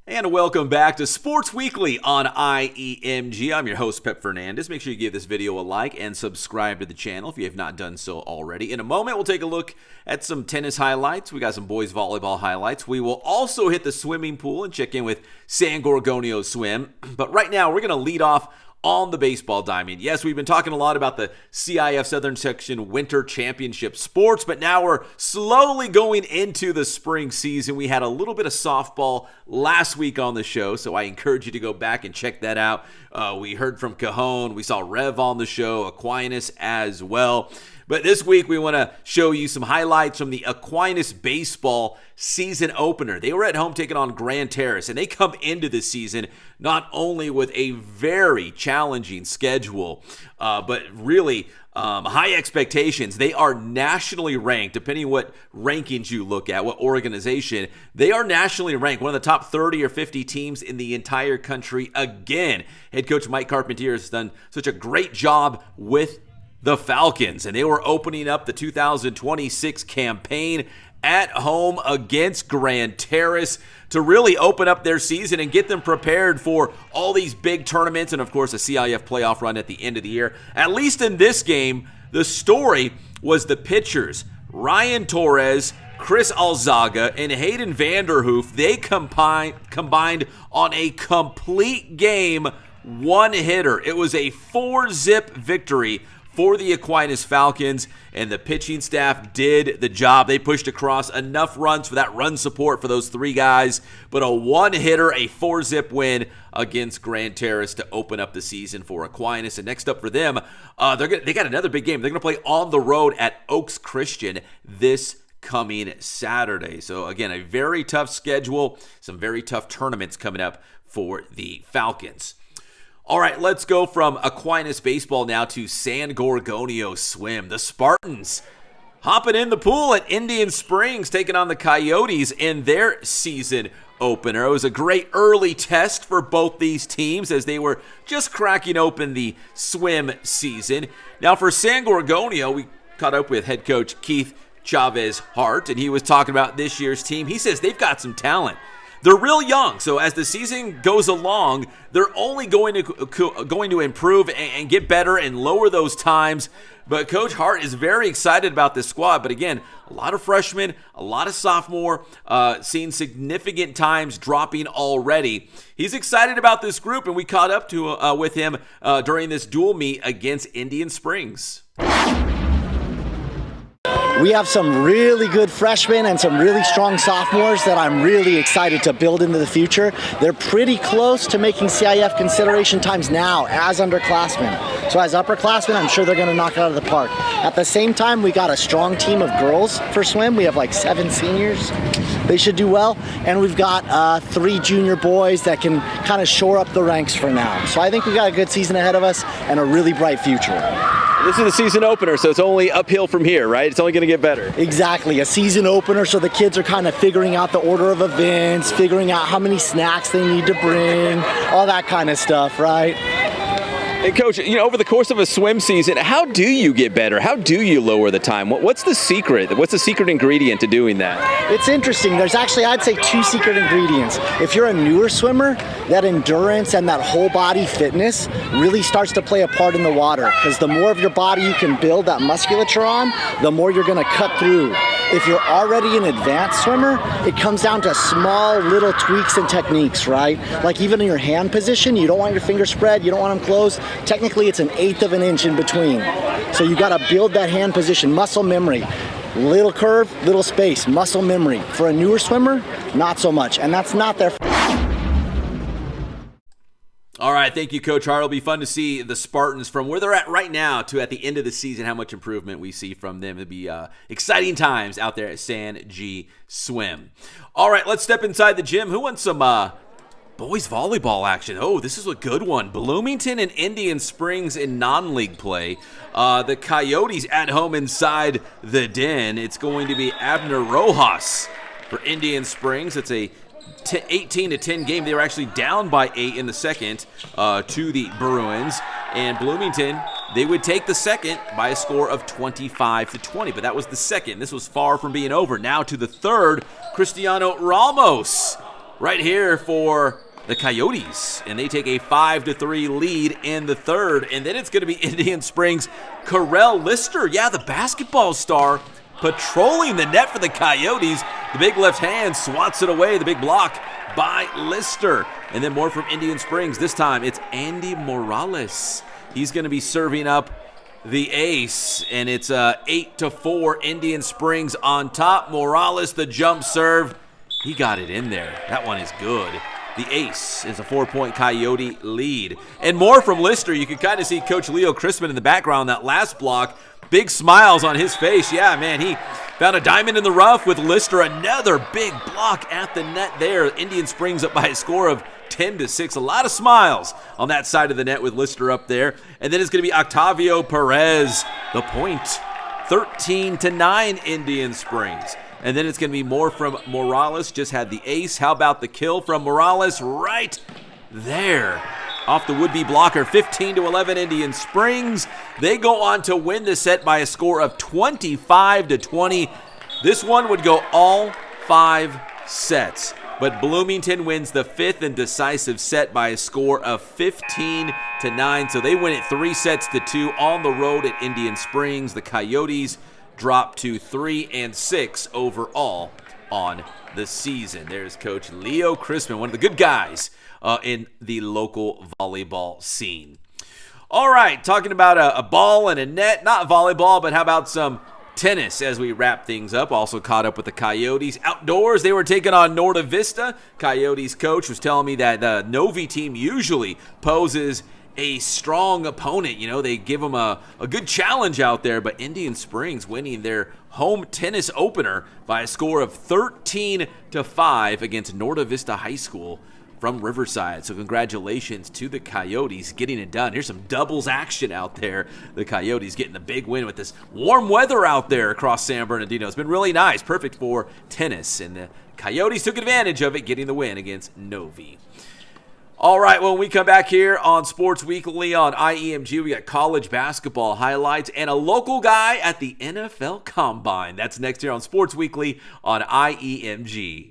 And welcome back to Sports Weekly on IEMG. I'm your host, Pep Fernandez. Make sure you give this video a like and subscribe to the channel if you have not done so already. In a moment, we'll take a look at some tennis highlights. We got some boys volleyball highlights. We will also hit the swimming pool and check in with San Gorgonio Swim. But right now, we're going to lead off on the baseball diamond. Yes, we've been talking a lot about the CIF Southern Section Winter Championship sports, but now we're slowly going into the spring season. We had a little bit of softball last week on the show, so I encourage you to go back and check that out. We heard from Cajon. We saw Rev on the show, Aquinas as well. But this week, we want to show you some highlights from the Aquinas baseball season opener. They were at home taking on Grand Terrace, and they come into the season not only with a very challenging schedule, but really high expectations. They are nationally ranked, depending what rankings you look at, what organization. They are nationally ranked, one of the top 30 or 50 teams in the entire country. Again, head coach Mike Carpentier has done such a great job with the Falcons, and they were opening up the 2026 campaign at home against Grand Terrace to really open up their season and get them prepared for all these big tournaments and, of course, a CIF playoff run at the end of the year. At least in this game, the story was the pitchers. Ryan Torres, Chris Alzaga, and Hayden Vanderhoof, they combined on a complete game one-hitter. It was a 4-zip victory for the Aquinas Falcons, and the pitching staff did the job. They pushed across enough runs for that run support for those three guys, but a one-hitter, a 4-zip win against Grand Terrace to open up the season for Aquinas. And next up for them, they got another big game. They're going to play on the road at Oaks Christian this coming Saturday. So again, a very tough schedule, some very tough tournaments coming up for the Falcons. All right, let's go from Aquinas baseball now to San Gorgonio Swim. The Spartans hopping in the pool at Indian Springs, taking on the Coyotes in their season opener. It was a great early test for both these teams as they were just cracking open the swim season. Now for San Gorgonio, we caught up with head coach Keith Chavez Hart, and he was talking about this year's team. He says they've got some talent. They're real young, so as the season goes along, they're only going to improve and get better and lower those times. But Coach Hart is very excited about this squad. But again, a lot of freshmen, a lot of sophomore, seeing significant times dropping already. He's excited about this group, and we caught up with him during this dual meet against Indian Springs. We have some really good freshmen and some really strong sophomores that I'm really excited to build into the future. They're pretty close to making CIF consideration times now as underclassmen. So as upperclassmen, I'm sure they're going to knock it out of the park. At the same time, we got a strong team of girls for swim. We have like 7 seniors. They should do well. And we've got 3 junior boys that can kind of shore up the ranks for now. So I think we got a good season ahead of us and a really bright future. This is the season opener, so it's only uphill from here, right? It's only going to get better. Exactly, a season opener, so the kids are kind of figuring out the order of events, figuring out how many snacks they need to bring, all that kind of stuff, right? And Coach, over the course of a swim season, how do you get better? How do you lower the time? What's the secret? What's the secret ingredient to doing that? It's interesting. There's actually, I'd say, 2 secret ingredients. If you're a newer swimmer, that endurance and that whole body fitness really starts to play a part in the water, because the more of your body you can build that musculature on, the more you're going to cut through. If you're already an advanced swimmer, it comes down to small little tweaks and techniques, right? Like even in your hand position, you don't want your fingers spread, you don't want them closed. Technically, it's 1/8 of an inch in between. So you got to build that hand position, muscle memory. Little curve, little space, muscle memory. For a newer swimmer, not so much. And that's not their All right, thank you, Coach Hart. It'll be fun to see the Spartans from where they're at right now to at the end of the season, how much improvement we see from them. It'll be exciting times out there at San G Swim. All right, let's step inside the gym. Who wants some boys volleyball action? Oh, this is a good one. Bloomington and Indian Springs in non-league play. The Coyotes at home inside the Den. It's going to be Abner Rojas for Indian Springs. It's a 18-10 game. They were actually down by 8 in the second to the Bruins. And Bloomington, they would take the second by a score of 25-20. But that was the second. This was far from being over. Now to the third, Cristiano Ramos right here for the Coyotes, and they take a 5-3 lead in the third. And then it's going to be Indian Springs' Carell Lister. Yeah, the basketball star patrolling the net for the Coyotes. The big left hand swats it away, the big block by Lister. And then more from Indian Springs. This time it's Andy Morales. He's going to be serving up the ace, and it's 8-4 Indian Springs on top. Morales, the jump serve. He got it in there. That one is good. The ace is a 4-point Coyote lead. And more from Lister. You can kind of see Coach Leo Crispin in the background, that last block. Big smiles on his face. Yeah, man, he found a diamond in the rough with Lister. Another big block at the net there. Indian Springs up by a score of 10-6. A lot of smiles on that side of the net with Lister up there. And then it's going to be Octavio Perez, the point. 13-9 Indian Springs. And then it's going to be more from Morales. Just had the ace. How about the kill from Morales right there? Off the would-be blocker, 15-11 Indian Springs. They go on to win the set by a score of 25-20. This one would go all 5 sets. But Bloomington wins the 5th and decisive set by a score of 15-9. So they win it 3-2 on the road at Indian Springs. The Coyotes drop to 3-6 overall on the season. There's Coach Leo Crispin, one of the good guys in the local volleyball scene. All right, talking about a ball and a net, not volleyball, but how about some tennis as we wrap things up. Also caught up with the Coyotes outdoors. They were taking on Norda Vista. Coyotes coach was telling me that the Novi team usually poses a strong opponent. You know, they give them a good challenge out there, but Indian Springs winning their home tennis opener by a score of 13-5 against Norda Vista High School from Riverside. So congratulations to the Coyotes getting it done. Here's some doubles action out there. The Coyotes getting the big win with this warm weather out there across San Bernardino. It's been really nice, perfect for tennis, and the Coyotes took advantage of it, getting the win against Novi. All right, when we come back here on Sports Weekly on IEMG, we got college basketball highlights and a local guy at the NFL Combine. That's next here on Sports Weekly on IEMG.